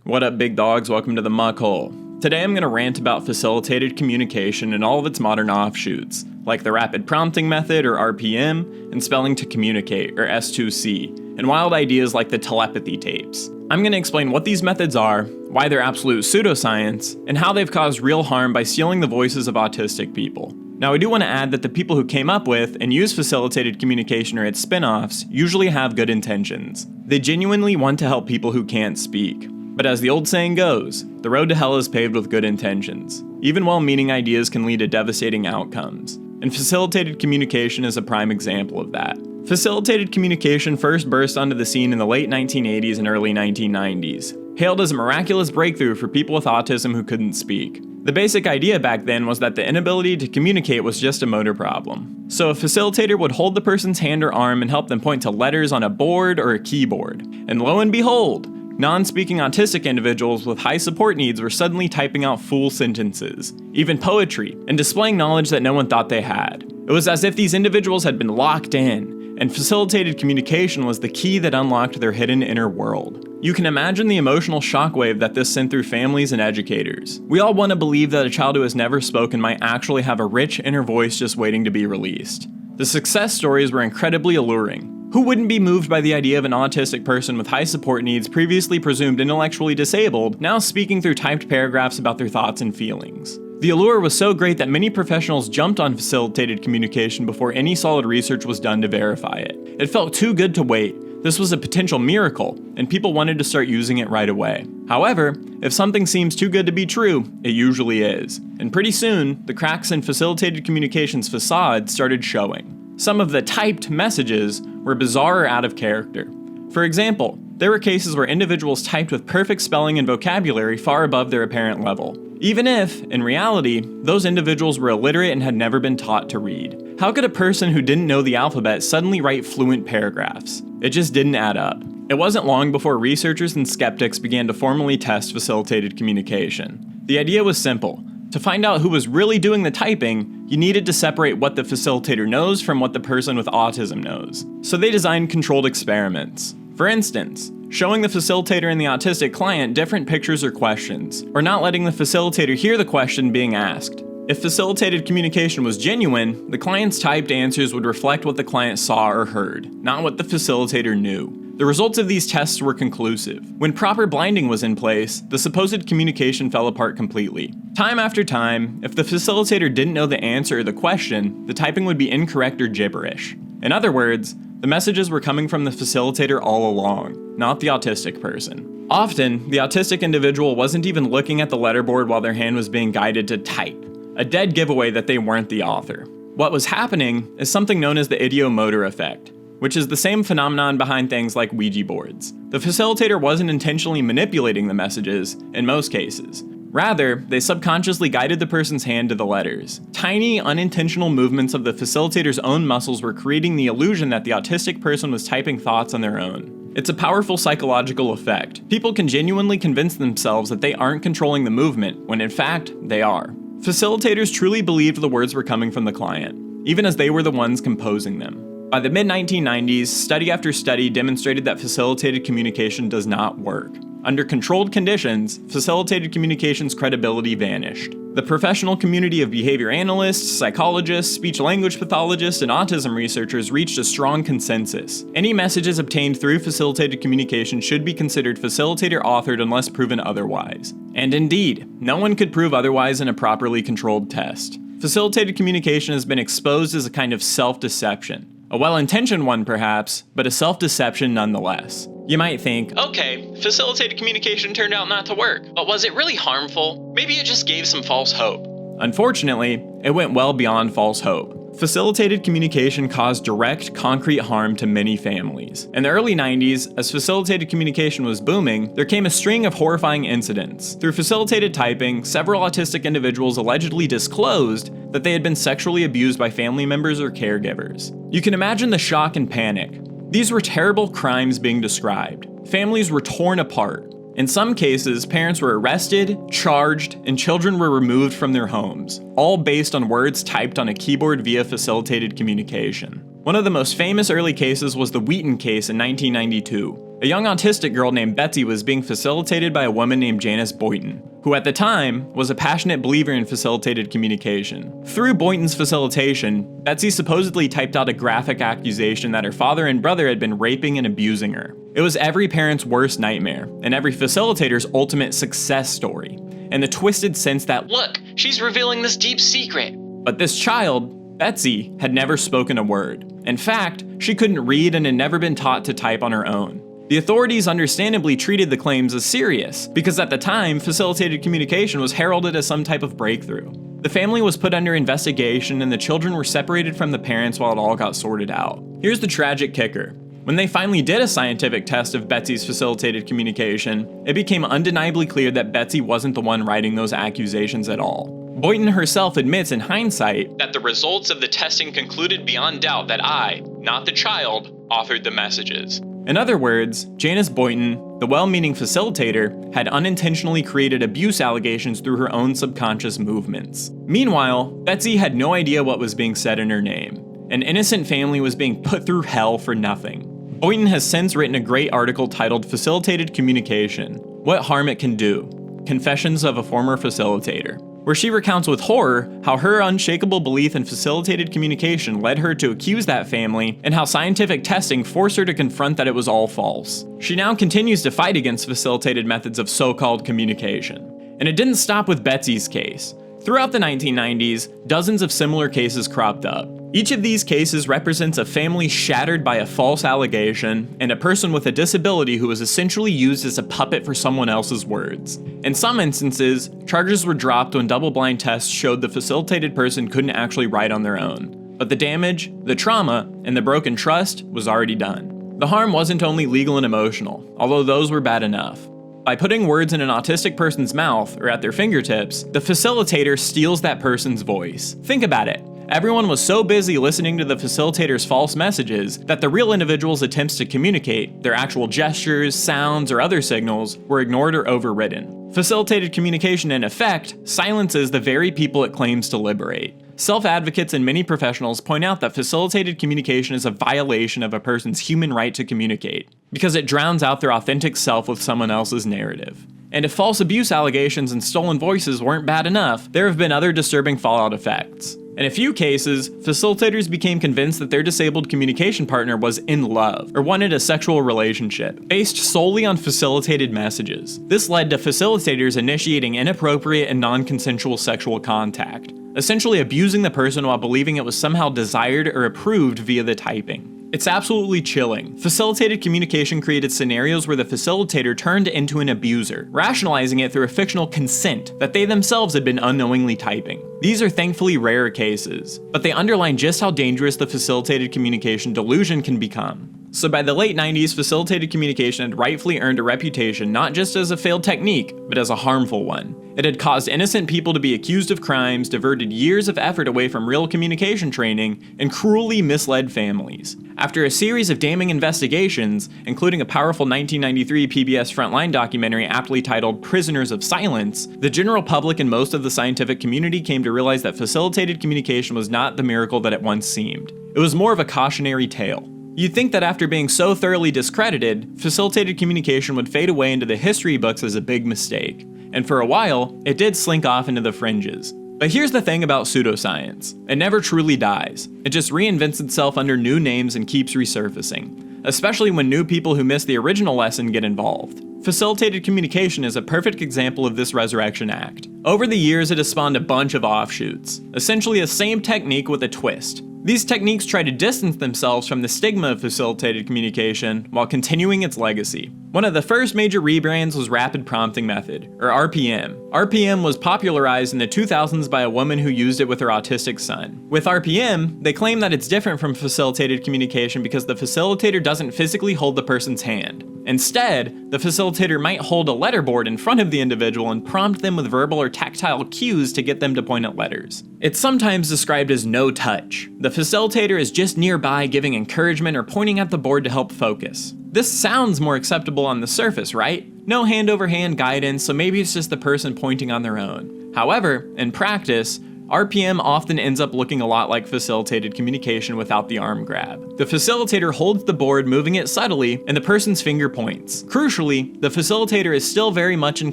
What up, big dogs? Welcome to the muck hole. Today I'm going to rant about facilitated communication and all of its modern offshoots, like the rapid prompting method, or RPM, and spelling to communicate, or S2C, and wild ideas like the telepathy tapes. I'm going to explain what these methods are, why they're absolute pseudoscience, and how they've caused real harm by stealing the voices of autistic people. Now, I do want to add that the people who came up with and use facilitated communication or its spin-offs usually have good intentions. They genuinely want to help people who can't speak. But as the old saying goes, the road to hell is paved with good intentions. Even well-meaning ideas can lead to devastating outcomes. And facilitated communication is a prime example of that. Facilitated communication first burst onto the scene in the late 1980s and early 1990s, hailed as a miraculous breakthrough for people with autism who couldn't speak. The basic idea back then was that the inability to communicate was just a motor problem. So a facilitator would hold the person's hand or arm and help them point to letters on a board or a keyboard. And lo and behold, non-speaking autistic individuals with high support needs were suddenly typing out full sentences, even poetry, and displaying knowledge that no one thought they had. It was as if these individuals had been locked in, and facilitated communication was the key that unlocked their hidden inner world. You can imagine the emotional shockwave that this sent through families and educators. We all want to believe that a child who has never spoken might actually have a rich inner voice just waiting to be released. The success stories were incredibly alluring. Who wouldn't be moved by the idea of an autistic person with high support needs, previously presumed intellectually disabled, now speaking through typed paragraphs about their thoughts and feelings? The allure was so great that many professionals jumped on facilitated communication before any solid research was done to verify it. It felt too good to wait. This was a potential miracle, and people wanted to start using it right away. However, if something seems too good to be true, it usually is. And pretty soon, the cracks in facilitated communication's facade started showing. Some of the typed messages were bizarre or out of character. For example, there were cases where individuals typed with perfect spelling and vocabulary far above their apparent level, even if, in reality, those individuals were illiterate and had never been taught to read. How could a person who didn't know the alphabet suddenly write fluent paragraphs? It just didn't add up. It wasn't long before researchers and skeptics began to formally test facilitated communication. The idea was simple. To find out who was really doing the typing, you needed to separate what the facilitator knows from what the person with autism knows. So they designed controlled experiments. For instance, showing the facilitator and the autistic client different pictures or questions, or not letting the facilitator hear the question being asked. If facilitated communication was genuine, the client's typed answers would reflect what the client saw or heard, not what the facilitator knew. The results of these tests were conclusive. When proper blinding was in place, the supposed communication fell apart completely. Time after time, if the facilitator didn't know the answer or the question, the typing would be incorrect or gibberish. In other words, the messages were coming from the facilitator all along, not the autistic person. Often, the autistic individual wasn't even looking at the letterboard while their hand was being guided to type, a dead giveaway that they weren't the author. What was happening is something known as the Ideomotor effect, which is the same phenomenon behind things like Ouija boards. The facilitator wasn't intentionally manipulating the messages, in most cases. Rather, they subconsciously guided the person's hand to the letters. Tiny, unintentional movements of the facilitator's own muscles were creating the illusion that the autistic person was typing thoughts on their own. It's a powerful psychological effect. People can genuinely convince themselves that they aren't controlling the movement, when in fact, they are. Facilitators truly believed the words were coming from the client, even as they were the ones composing them. By the mid-1990s, study after study demonstrated that facilitated communication does not work. Under controlled conditions, facilitated communication's credibility vanished. The professional community of behavior analysts, psychologists, speech-language pathologists, and autism researchers reached a strong consensus. Any messages obtained through facilitated communication should be considered facilitator-authored unless proven otherwise. And indeed, no one could prove otherwise in a properly controlled test. Facilitated communication has been exposed as a kind of self-deception. A well-intentioned one, perhaps, but a self-deception nonetheless. You might think, okay, facilitated communication turned out not to work, but was it really harmful? Maybe it just gave some false hope. Unfortunately, it went well beyond false hope. Facilitated communication caused direct, concrete harm to many families. In the early 90s, as facilitated communication was booming, there came a string of horrifying incidents. Through facilitated typing, several autistic individuals allegedly disclosed that they had been sexually abused by family members or caregivers. You can imagine the shock and panic. These were terrible crimes being described. Families were torn apart. In some cases, parents were arrested, charged, and children were removed from their homes, all based on words typed on a keyboard via facilitated communication. One of the most famous early cases was the Wheaton case in 1992. A young autistic girl named Betsy was being facilitated by a woman named Janice Boynton, who at the time was a passionate believer in facilitated communication. Through Boynton's facilitation, Betsy supposedly typed out a graphic accusation that her father and brother had been raping and abusing her. It was every parent's worst nightmare, and every facilitator's ultimate success story, in the twisted sense that, look, she's revealing this deep secret. But this child, Betsy, had never spoken a word. In fact, she couldn't read and had never been taught to type on her own. The authorities understandably treated the claims as serious, because at the time, facilitated communication was heralded as some type of breakthrough. The family was put under investigation and the children were separated from the parents while it all got sorted out. Here's the tragic kicker. When they finally did a scientific test of Betsy's facilitated communication, it became undeniably clear that Betsy wasn't the one writing those accusations at all. Boynton herself admits in hindsight that the results of the testing concluded beyond doubt that I, not the child, authored the messages. In other words, Janice Boynton, the well-meaning facilitator, had unintentionally created abuse allegations through her own subconscious movements. Meanwhile, Betsy had no idea what was being said in her name. An innocent family was being put through hell for nothing. Boynton has since written a great article titled Facilitated Communication: What Harm It Can Do, Confessions of a Former Facilitator, where she recounts with horror how her unshakable belief in facilitated communication led her to accuse that family, and how scientific testing forced her to confront that it was all false. She now continues to fight against facilitated methods of so-called communication. And it didn't stop with Betsy's case. Throughout the 1990s, dozens of similar cases cropped up. Each of these cases represents a family shattered by a false allegation and a person with a disability who was essentially used as a puppet for someone else's words. In some instances, charges were dropped when double-blind tests showed the facilitated person couldn't actually write on their own. But the damage, the trauma, and the broken trust was already done. The harm wasn't only legal and emotional, although those were bad enough. By putting words in an autistic person's mouth or at their fingertips, the facilitator steals that person's voice. Think about it. Everyone was so busy listening to the facilitator's false messages that the real individual's attempts to communicate, their actual gestures, sounds, or other signals, were ignored or overridden. Facilitated communication, in effect, silences the very people it claims to liberate. Self-advocates and many professionals point out that facilitated communication is a violation of a person's human right to communicate, because it drowns out their authentic self with someone else's narrative. And if false abuse allegations and stolen voices weren't bad enough, there have been other disturbing fallout effects. In a few cases, facilitators became convinced that their disabled communication partner was in love, or wanted a sexual relationship, based solely on facilitated messages. This led to facilitators initiating inappropriate and non-consensual sexual contact, essentially abusing the person while believing it was somehow desired or approved via the typing. It's absolutely chilling. Facilitated communication created scenarios where the facilitator turned into an abuser, rationalizing it through a fictional consent that they themselves had been unknowingly typing. These are thankfully rarer cases, but they underline just how dangerous the facilitated communication delusion can become. So by the late 90s, facilitated communication had rightfully earned a reputation not just as a failed technique, but as a harmful one. It had caused innocent people to be accused of crimes, diverted years of effort away from real communication training, and cruelly misled families. After a series of damning investigations, including a powerful 1993 PBS Frontline documentary aptly titled Prisoners of Silence, the general public and most of the scientific community came to realize that facilitated communication was not the miracle that it once seemed. It was more of a cautionary tale. You'd think that after being so thoroughly discredited, facilitated communication would fade away into the history books as a big mistake. And for a while, it did slink off into the fringes. But here's the thing about pseudoscience. It never truly dies. It just reinvents itself under new names and keeps resurfacing, especially when new people who missed the original lesson get involved. Facilitated communication is a perfect example of this resurrection act. Over the years, it has spawned a bunch of offshoots, essentially the same technique with a twist. These techniques try to distance themselves from the stigma of facilitated communication while continuing its legacy. One of the first major rebrands was Rapid Prompting Method, or RPM. RPM was popularized in the 2000s by a woman who used it with her autistic son. With RPM, they claim that it's different from facilitated communication because the facilitator doesn't physically hold the person's hand. Instead, the facilitator might hold a letterboard in front of the individual and prompt them with verbal or tactile cues to get them to point at letters. It's sometimes described as no touch. The facilitator is just nearby giving encouragement or pointing at the board to help focus. This sounds more acceptable on the surface, right? No hand-over-hand guidance, so maybe it's just the person pointing on their own. However, in practice, RPM often ends up looking a lot like facilitated communication without the arm grab. The facilitator holds the board, moving it subtly, and the person's finger points. Crucially, the facilitator is still very much in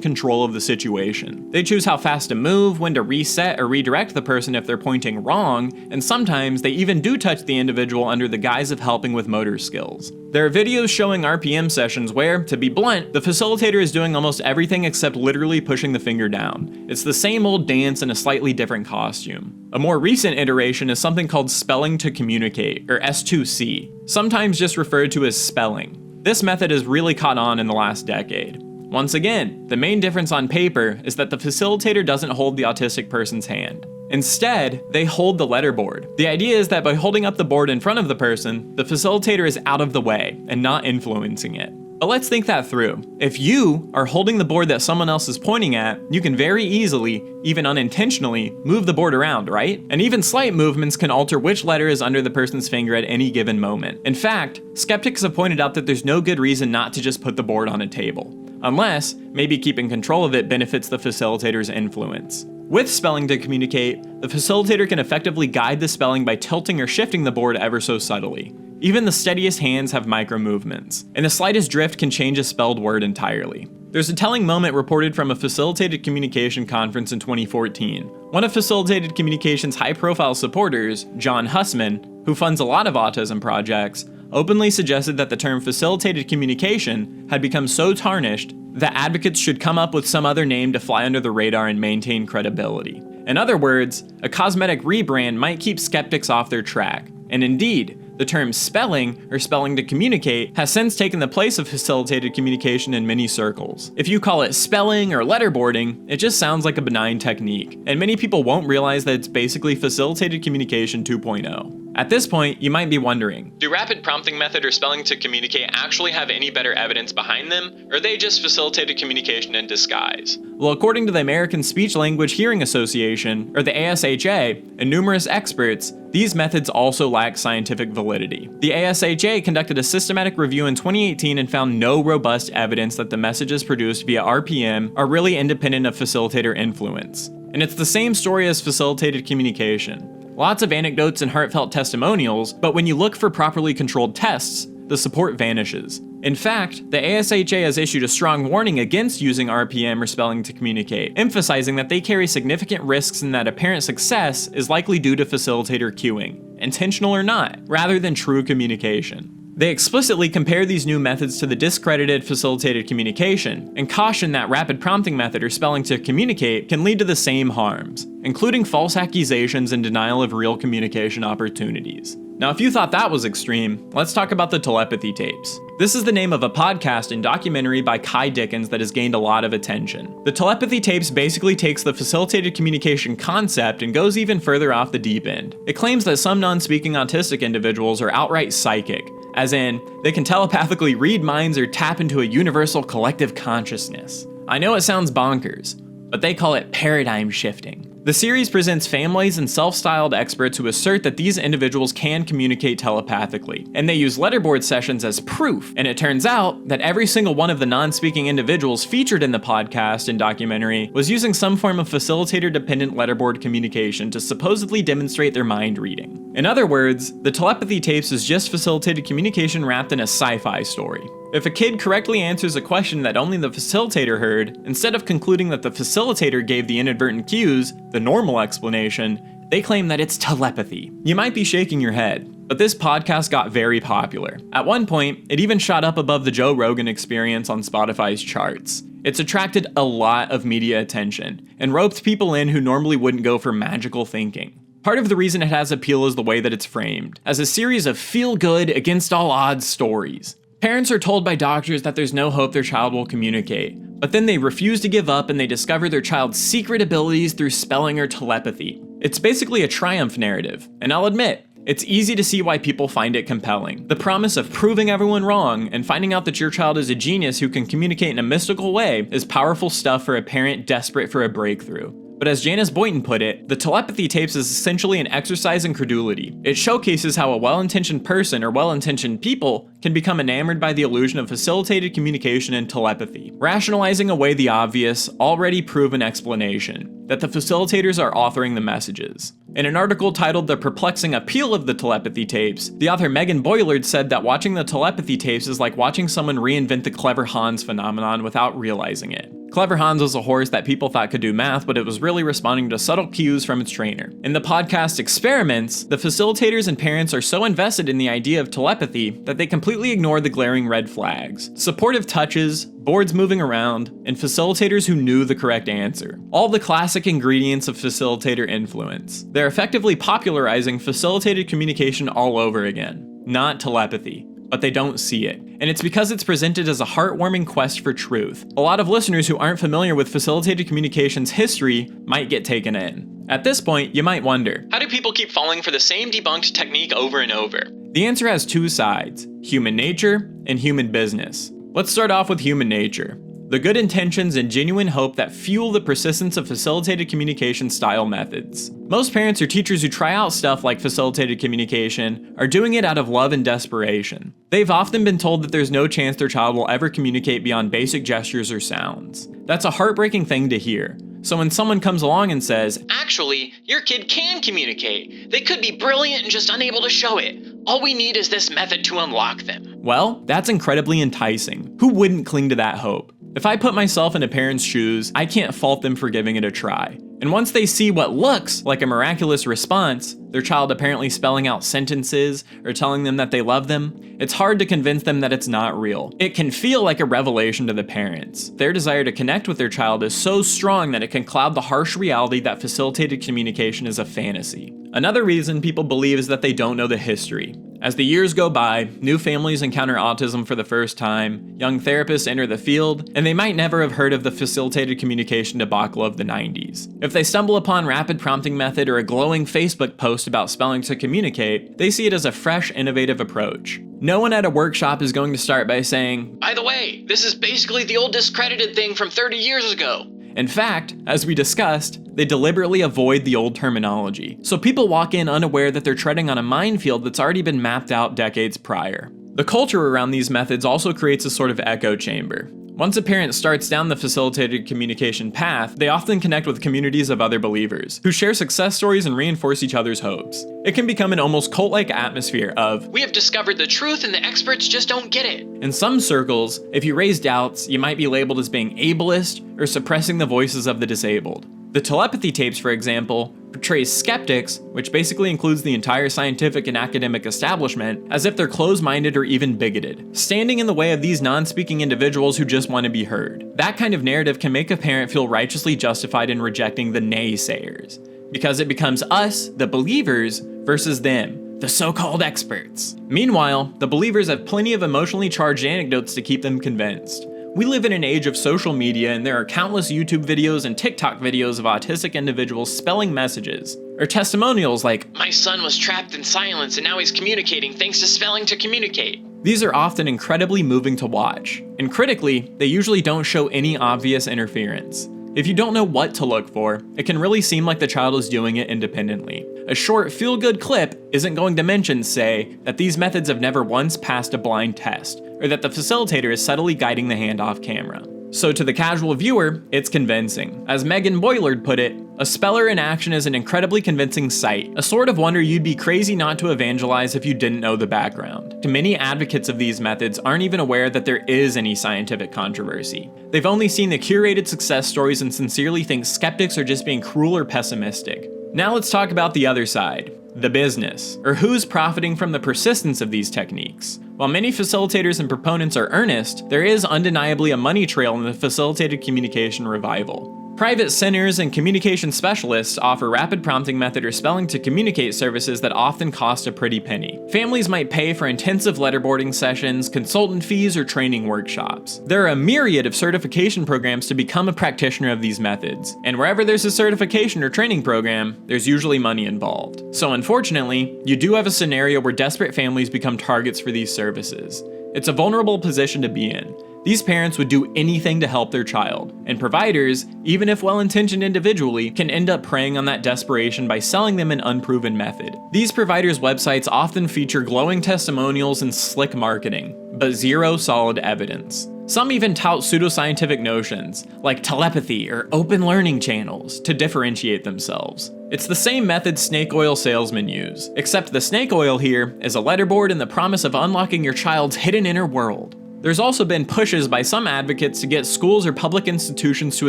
control of the situation. They choose how fast to move, when to reset or redirect the person if they're pointing wrong, and sometimes they even do touch the individual under the guise of helping with motor skills. There are videos showing RPM sessions where, to be blunt, the facilitator is doing almost everything except literally pushing the finger down. It's the same old dance in a slightly different costume. A more recent iteration is something called spelling to communicate, or S2C, sometimes just referred to as spelling. This method has really caught on in the last decade. Once again, the main difference on paper is that the facilitator doesn't hold the autistic person's hand. Instead, they hold the letterboard. The idea is that by holding up the board in front of the person, the facilitator is out of the way and not influencing it. But let's think that through. If you are holding the board that someone else is pointing at, you can very easily, even unintentionally, move the board around, right? And even slight movements can alter which letter is under the person's finger at any given moment. In fact, skeptics have pointed out that there's no good reason not to just put the board on a table. Unless, maybe keeping control of it benefits the facilitator's influence. With spelling to communicate, the facilitator can effectively guide the spelling by tilting or shifting the board ever so subtly. Even the steadiest hands have micro movements, and the slightest drift can change a spelled word entirely. There's a telling moment reported from a facilitated communication conference in 2014. One of facilitated communication's high-profile supporters, John Hussman, who funds a lot of autism projects, openly suggested that the term facilitated communication had become so tarnished that advocates should come up with some other name to fly under the radar and maintain credibility. In other words, a cosmetic rebrand might keep skeptics off their track. And indeed, the term spelling, or spelling to communicate, has since taken the place of facilitated communication in many circles. If you call it spelling or letterboarding, it just sounds like a benign technique, and many people won't realize that it's basically facilitated communication 2.0. At this point, you might be wondering, do rapid prompting method or spelling to communicate actually have any better evidence behind them, or are they just facilitated communication in disguise? Well, according to the American Speech Language Hearing Association, or the ASHA, and numerous experts, these methods also lack scientific validity. The ASHA conducted a systematic review in 2018 and found no robust evidence that the messages produced via RPM are really independent of facilitator influence. And it's the same story as facilitated communication. Lots of anecdotes and heartfelt testimonials, but when you look for properly controlled tests, the support vanishes. In fact, the ASHA has issued a strong warning against using RPM or spelling to communicate, emphasizing that they carry significant risks and that apparent success is likely due to facilitator cueing, intentional or not, rather than true communication. They explicitly compare these new methods to the discredited facilitated communication, and caution that rapid prompting method or spelling to communicate can lead to the same harms, including false accusations and denial of real communication opportunities. Now, if you thought that was extreme, let's talk about the Telepathy Tapes. This is the name of a podcast and documentary by Kai Dickens that has gained a lot of attention. The Telepathy Tapes basically takes the facilitated communication concept and goes even further off the deep end. It claims that some non-speaking autistic individuals are outright psychic, as in, they can telepathically read minds or tap into a universal collective consciousness. I know it sounds bonkers, but they call it paradigm shifting. The series presents families and self-styled experts who assert that these individuals can communicate telepathically, and they use letterboard sessions as proof. And it turns out that every single one of the non-speaking individuals featured in the podcast and documentary was using some form of facilitator-dependent letterboard communication to supposedly demonstrate their mind reading. In other words, the Telepathy Tapes is just facilitated communication wrapped in a sci-fi story. If a kid correctly answers a question that only the facilitator heard, instead of concluding that the facilitator gave the inadvertent cues, the normal explanation, they claim that it's telepathy. You might be shaking your head, but this podcast got very popular. At one point, it even shot up above the Joe Rogan Experience on Spotify's charts. It's attracted a lot of media attention, and roped people in who normally wouldn't go for magical thinking. Part of the reason it has appeal is the way that it's framed, as a series of feel-good, against-all-odds stories. Parents are told by doctors that there's no hope their child will communicate, but then they refuse to give up and they discover their child's secret abilities through spelling or telepathy. It's basically a triumph narrative, and I'll admit, it's easy to see why people find it compelling. The promise of proving everyone wrong and finding out that your child is a genius who can communicate in a mystical way is powerful stuff for a parent desperate for a breakthrough. But as Janice Boynton put it, the Telepathy Tapes is essentially an exercise in credulity. It showcases how a well-intentioned person or well-intentioned people can become enamored by the illusion of facilitated communication and telepathy, rationalizing away the obvious, already proven explanation. that the facilitators are authoring the messages. In an article titled The Perplexing Appeal of the Telepathy Tapes, the author Megan Boylard said that watching the telepathy tapes is like watching someone reinvent the Clever Hans phenomenon without realizing it. Clever Hans was a horse that people thought could do math, but it was really responding to subtle cues from its trainer. In the podcast Experiments, the facilitators and parents are so invested in the idea of telepathy that they completely ignore the glaring red flags. Supportive touches, boards moving around, and facilitators who knew the correct answer. All the classic ingredients of facilitator influence. They're effectively popularizing facilitated communication all over again. Not telepathy. But they don't see it. And it's because it's presented as a heartwarming quest for truth. A lot of listeners who aren't familiar with facilitated communication's history might get taken in. At this point, you might wonder, how do people keep falling for the same debunked technique over and over? The answer has two sides, human nature and human business. Let's start off with human nature. The good intentions and genuine hope that fuel the persistence of facilitated communication style methods. Most parents or teachers who try out stuff like facilitated communication are doing it out of love and desperation. They've often been told that there's no chance their child will ever communicate beyond basic gestures or sounds. That's a heartbreaking thing to hear. So when someone comes along and says, "Actually, your kid can communicate. They could be brilliant and just unable to show it. All we need is this method to unlock them." Well, that's incredibly enticing. Who wouldn't cling to that hope? If I put myself in a parent's shoes, I can't fault them for giving it a try. And once they see what looks like a miraculous response, their child apparently spelling out sentences or telling them that they love them, it's hard to convince them that it's not real. It can feel like a revelation to the parents. Their desire to connect with their child is so strong that it can cloud the harsh reality that facilitated communication is a fantasy. Another reason people believe is that they don't know the history. As the years go by, new families encounter autism for the first time, young therapists enter the field, and they might never have heard of the facilitated communication debacle of the 90s. If they stumble upon rapid prompting method or a glowing Facebook post about spelling to communicate, they see it as a fresh, innovative approach. No one at a workshop is going to start by saying, "By the way, this is basically the old discredited thing from 30 years ago." In fact, as we discussed, they deliberately avoid the old terminology, so people walk in unaware that they're treading on a minefield that's already been mapped out decades prior. The culture around these methods also creates a sort of echo chamber. Once a parent starts down the facilitated communication path, they often connect with communities of other believers, who share success stories and reinforce each other's hopes. It can become an almost cult-like atmosphere of, "We have discovered the truth and the experts just don't get it." In some circles, if you raise doubts, you might be labeled as being ableist or suppressing the voices of the disabled. The Telepathy Tapes, for example, portrays skeptics, which basically includes the entire scientific and academic establishment, as if they're closed-minded or even bigoted, standing in the way of these non-speaking individuals who just want to be heard. That kind of narrative can make a parent feel righteously justified in rejecting the naysayers, because it becomes us, the believers, versus them, the so-called experts. Meanwhile, the believers have plenty of emotionally charged anecdotes to keep them convinced. We live in an age of social media, and there are countless YouTube videos and TikTok videos of autistic individuals spelling messages, or testimonials like, "My son was trapped in silence and now he's communicating thanks to spelling to communicate." These are often incredibly moving to watch, and critically, they usually don't show any obvious interference. If you don't know what to look for, it can really seem like the child is doing it independently. A short, feel-good clip isn't going to mention, say, that these methods have never once passed a blind test, or that the facilitator is subtly guiding the hand off camera. So to the casual viewer, it's convincing. As Megan Boylard put it, a speller in action is an incredibly convincing sight, a sort of wonder you'd be crazy not to evangelize if you didn't know the background. Many advocates of these methods aren't even aware that there is any scientific controversy. They've only seen the curated success stories and sincerely think skeptics are just being cruel or pessimistic. Now let's talk about the other side, the business, or who's profiting from the persistence of these techniques. While many facilitators and proponents are earnest, there is undeniably a money trail in the facilitated communication revival. Private centers and communication specialists offer rapid prompting method or spelling to communicate services that often cost a pretty penny. Families might pay for intensive letterboarding sessions, consultant fees, or training workshops. There are a myriad of certification programs to become a practitioner of these methods, and wherever there's a certification or training program, there's usually money involved. So unfortunately, you do have a scenario where desperate families become targets for these services. It's a vulnerable position to be in. These parents would do anything to help their child, and providers, even if well-intentioned individually, can end up preying on that desperation by selling them an unproven method. These providers' websites often feature glowing testimonials and slick marketing, but zero solid evidence. Some even tout pseudoscientific notions, like telepathy or open learning channels, to differentiate themselves. It's the same method snake oil salesmen use, except the snake oil here is a letterboard and the promise of unlocking your child's hidden inner world. There's also been pushes by some advocates to get schools or public institutions to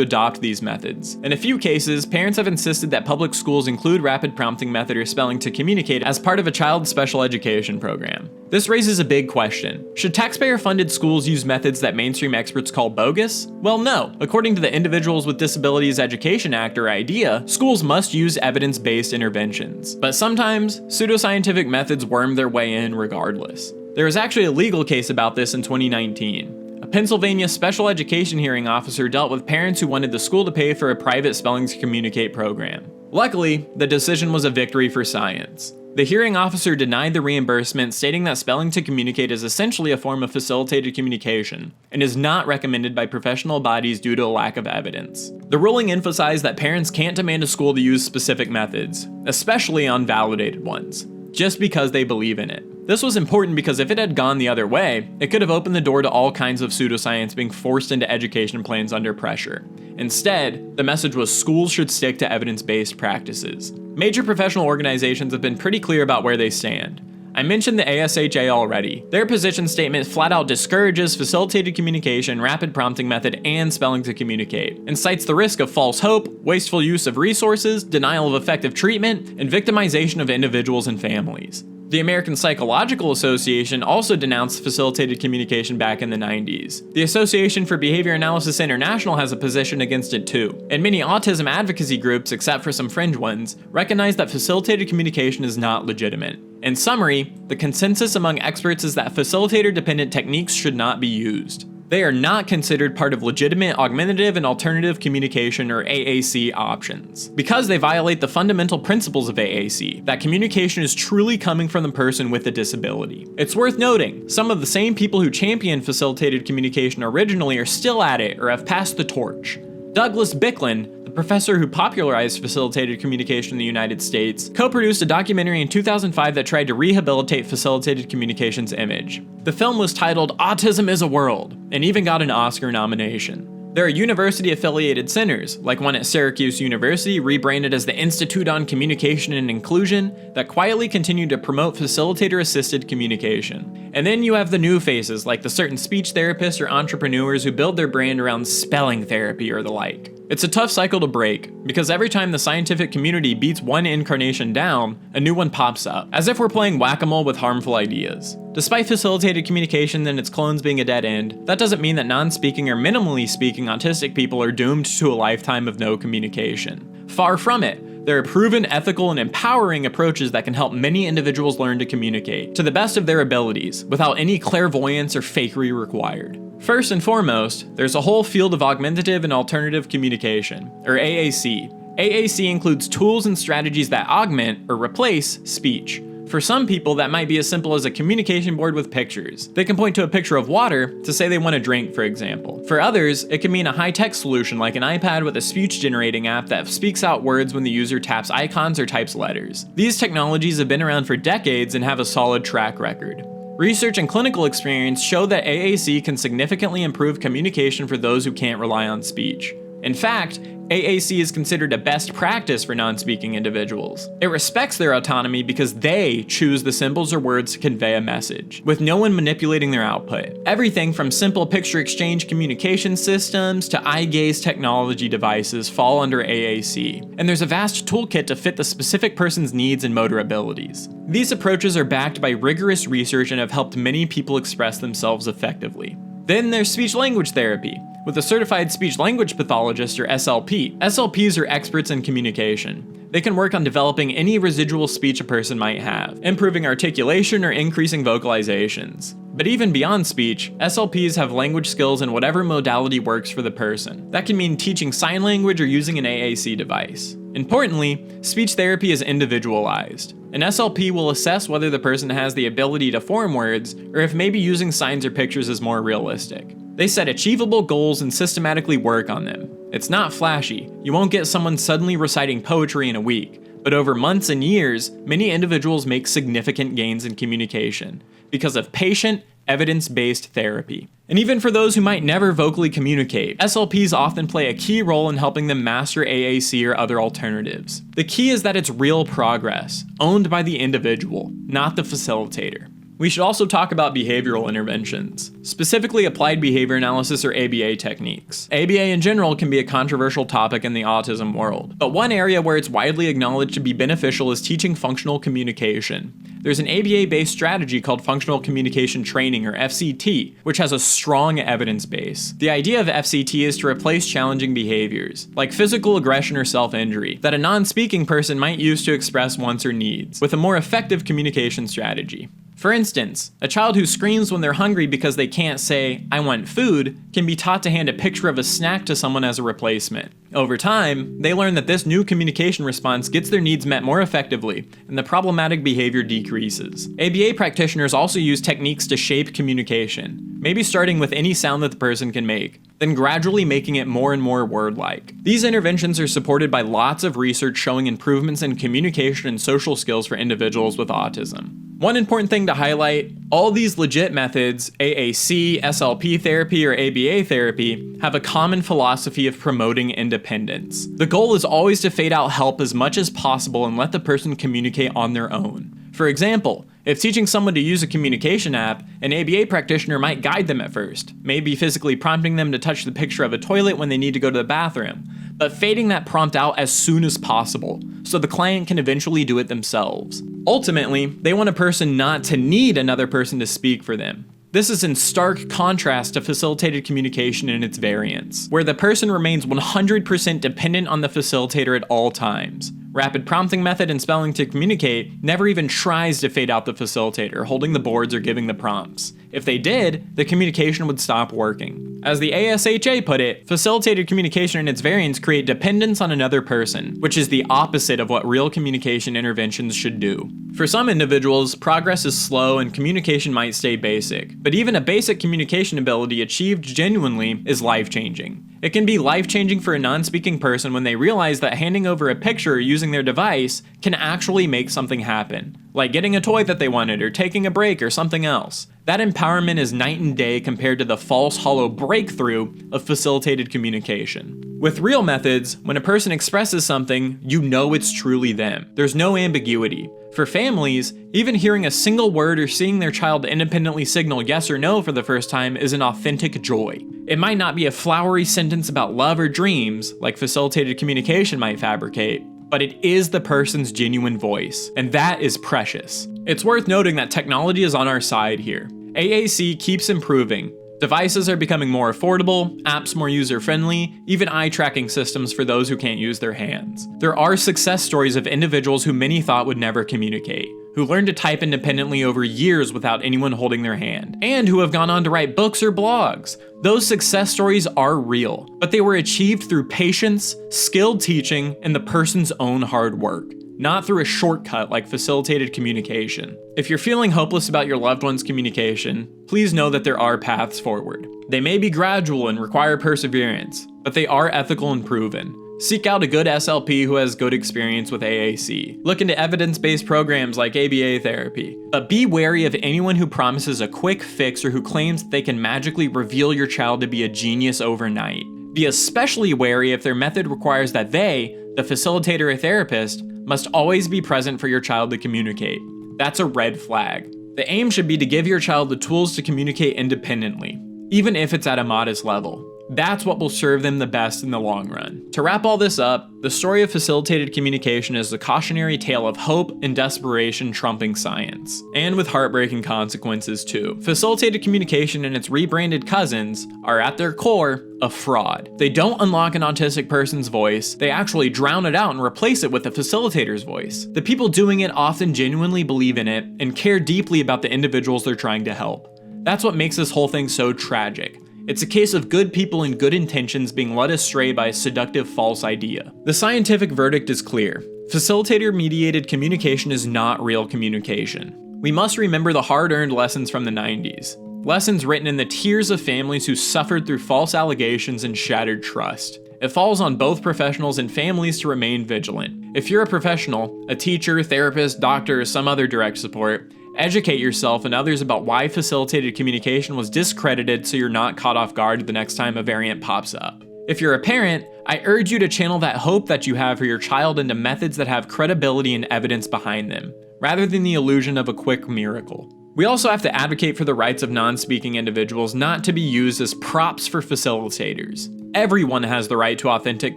adopt these methods. In a few cases, parents have insisted that public schools include rapid prompting method or spelling to communicate as part of a child's special education program. This raises a big question. Should taxpayer-funded schools use methods that mainstream experts call bogus? Well, no. According to the Individuals with Disabilities Education Act, or IDEA, schools must use evidence-based interventions. But sometimes, pseudoscientific methods worm their way in regardless. There was actually a legal case about this in 2019. A Pennsylvania special education hearing officer dealt with parents who wanted the school to pay for a private Spelling to Communicate program. Luckily, the decision was a victory for science. The hearing officer denied the reimbursement, stating that Spelling to Communicate is essentially a form of facilitated communication and is not recommended by professional bodies due to a lack of evidence. The ruling emphasized that parents can't demand a school to use specific methods, especially unvalidated ones, just because they believe in it. This was important because if it had gone the other way, it could have opened the door to all kinds of pseudoscience being forced into education plans under pressure. Instead, the message was schools should stick to evidence-based practices. Major professional organizations have been pretty clear about where they stand. I mentioned the ASHA already. Their position statement flat out discourages facilitated communication, rapid prompting method, and Spelling to Communicate, and cites the risk of false hope, wasteful use of resources, denial of effective treatment, and victimization of individuals and families. The American Psychological Association also denounced facilitated communication back in the 90s. The Association for Behavior Analysis International has a position against it too, and many autism advocacy groups, except for some fringe ones, recognize that facilitated communication is not legitimate. In summary, the consensus among experts is that facilitator-dependent techniques should not be used. They are not considered part of legitimate augmentative and alternative communication, or AAC, options, because they violate the fundamental principles of AAC, that communication is truly coming from the person with a disability. It's worth noting, some of the same people who championed facilitated communication originally are still at it or have passed the torch. Douglas Bicklin, the professor who popularized facilitated communication in the United States, co-produced a documentary in 2005 that tried to rehabilitate facilitated communication's image. The film was titled Autism is a World, and even got an Oscar nomination. There are university-affiliated centers, like one at Syracuse University rebranded as the Institute on Communication and Inclusion, that quietly continue to promote facilitator-assisted communication. And then you have the new faces, like the certain speech therapists or entrepreneurs who build their brand around spelling therapy or the like. It's a tough cycle to break, because every time the scientific community beats one incarnation down, a new one pops up, as if we're playing whack-a-mole with harmful ideas. Despite facilitated communication and its clones being a dead end, that doesn't mean that non-speaking or minimally speaking autistic people are doomed to a lifetime of no communication. Far from it. There are proven ethical and empowering approaches that can help many individuals learn to communicate to the best of their abilities, without any clairvoyance or fakery required. First and foremost, there's a whole field of augmentative and alternative communication, or AAC. AAC includes tools and strategies that augment or replace speech. For some people, that might be as simple as a communication board with pictures. They can point to a picture of water to say they want a drink, for example. For others, it can mean a high-tech solution like an iPad with a speech-generating app that speaks out words when the user taps icons or types letters. These technologies have been around for decades and have a solid track record. Research and clinical experience show that AAC can significantly improve communication for those who can't rely on speech. In fact, AAC is considered a best practice for non-speaking individuals. It respects their autonomy because they choose the symbols or words to convey a message, with no one manipulating their output. Everything from simple picture exchange communication systems to eye gaze technology devices fall under AAC, and there's a vast toolkit to fit the specific person's needs and motor abilities. These approaches are backed by rigorous research and have helped many people express themselves effectively. Then there's speech-language therapy, with a certified speech-language pathologist, or SLP. SLPs are experts in communication. They can work on developing any residual speech a person might have, improving articulation or increasing vocalizations. But even beyond speech, SLPs have language skills in whatever modality works for the person. That can mean teaching sign language or using an AAC device. Importantly, speech therapy is individualized. An SLP will assess whether the person has the ability to form words, or if maybe using signs or pictures is more realistic. They set achievable goals and systematically work on them. It's not flashy. You won't get someone suddenly reciting poetry in a week. But over months and years, many individuals make significant gains in communication because of patient evidence-based therapy. And even for those who might never vocally communicate, SLPs often play a key role in helping them master AAC or other alternatives. The key is that it's real progress, owned by the individual, not the facilitator. We should also talk about behavioral interventions, specifically applied behavior analysis or ABA techniques. ABA in general can be a controversial topic in the autism world, but one area where it's widely acknowledged to be beneficial is teaching functional communication. There's an ABA-based strategy called functional communication training, or FCT, which has a strong evidence base. The idea of FCT is to replace challenging behaviors, like physical aggression or self-injury, that a non-speaking person might use to express wants or needs, with a more effective communication strategy. For instance, a child who screams when they're hungry because they can't say, "I want food," can be taught to hand a picture of a snack to someone as a replacement. Over time, they learn that this new communication response gets their needs met more effectively, and the problematic behavior decreases. ABA practitioners also use techniques to shape communication, maybe starting with any sound that the person can make, then gradually making it more and more word-like. These interventions are supported by lots of research showing improvements in communication and social skills for individuals with autism. One important thing to highlight, all these legit methods, AAC, SLP therapy, or ABA therapy, have a common philosophy of promoting independence. The goal is always to fade out help as much as possible and let the person communicate on their own. For example, if teaching someone to use a communication app, an ABA practitioner might guide them at first, maybe physically prompting them to touch the picture of a toilet when they need to go to the bathroom, but fading that prompt out as soon as possible, so the client can eventually do it themselves. Ultimately, they want a person not to need another person to speak for them. This is in stark contrast to facilitated communication and its variants, where the person remains 100% dependent on the facilitator at all times. Rapid prompting method and spelling to communicate never even tries to fade out the facilitator, holding the boards or giving the prompts. If they did, the communication would stop working. As the ASHA put it, facilitated communication and its variants create dependence on another person, which is the opposite of what real communication interventions should do. For some individuals, progress is slow and communication might stay basic, but even a basic communication ability achieved genuinely is life-changing. It can be life-changing for a non-speaking person when they realize that handing over a picture or using their device can actually make something happen, like getting a toy that they wanted or taking a break or something else. That empowerment is night and day compared to the false, hollow breakthrough of facilitated communication. With real methods, when a person expresses something, you know it's truly them. There's no ambiguity. For families, even hearing a single word or seeing their child independently signal yes or no for the first time is an authentic joy. It might not be a flowery sentence about love or dreams, like facilitated communication might fabricate, but it is the person's genuine voice, and that is precious. It's worth noting that technology is on our side here. AAC keeps improving. Devices are becoming more affordable, apps more user-friendly, even eye-tracking systems for those who can't use their hands. There are success stories of individuals who many thought would never communicate, who learned to type independently over years without anyone holding their hand, and who have gone on to write books or blogs. Those success stories are real, but they were achieved through patience, skilled teaching, and the person's own hard work, not through a shortcut like facilitated communication. If you're feeling hopeless about your loved one's communication, please know that there are paths forward. They may be gradual and require perseverance, but they are ethical and proven. Seek out a good SLP who has good experience with AAC. Look into evidence-based programs like ABA therapy. But be wary of anyone who promises a quick fix or who claims that they can magically reveal your child to be a genius overnight. Be especially wary if their method requires that they, the facilitator or therapist, must always be present for your child to communicate. That's a red flag. The aim should be to give your child the tools to communicate independently, even if it's at a modest level. That's what will serve them the best in the long run. To wrap all this up, the story of facilitated communication is the cautionary tale of hope and desperation trumping science, and with heartbreaking consequences too. Facilitated communication and its rebranded cousins are at their core a fraud. They don't unlock an autistic person's voice, they actually drown it out and replace it with the facilitator's voice. The people doing it often genuinely believe in it and care deeply about the individuals they're trying to help. That's what makes this whole thing so tragic. It's a case of good people and good intentions being led astray by a seductive false idea. The scientific verdict is clear. Facilitator-mediated communication is not real communication. We must remember the hard-earned lessons from the 90s. Lessons written in the tears of families who suffered through false allegations and shattered trust. It falls on both professionals and families to remain vigilant. If you're a professional, a teacher, therapist, doctor, or some other direct support, Educate yourself and others about why facilitated communication was discredited so you're not caught off guard the next time a variant pops up. If you're a parent, I urge you to channel that hope that you have for your child into methods that have credibility and evidence behind them, rather than the illusion of a quick miracle. We also have to advocate for the rights of non-speaking individuals not to be used as props for facilitators. Everyone has the right to authentic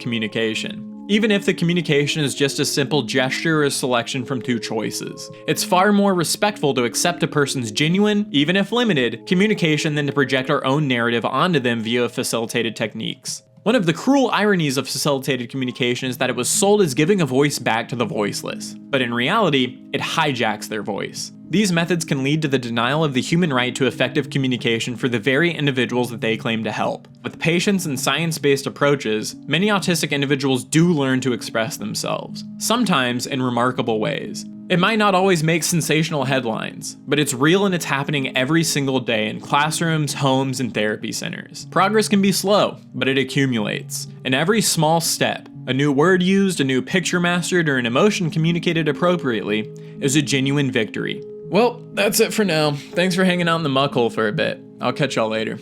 communication, even if the communication is just a simple gesture or a selection from two choices. It's far more respectful to accept a person's genuine, even if limited, communication than to project our own narrative onto them via facilitated techniques. One of the cruel ironies of facilitated communication is that it was sold as giving a voice back to the voiceless, but in reality, it hijacks their voice. These methods can lead to the denial of the human right to effective communication for the very individuals that they claim to help. With patience and science-based approaches, many autistic individuals do learn to express themselves, sometimes in remarkable ways. It might not always make sensational headlines, but it's real and it's happening every single day in classrooms, homes, and therapy centers. Progress can be slow, but it accumulates. And every small step, a new word used, a new picture mastered, or an emotion communicated appropriately, is a genuine victory. Well, that's it for now. Thanks for hanging out in the muck hole for a bit. I'll catch y'all later.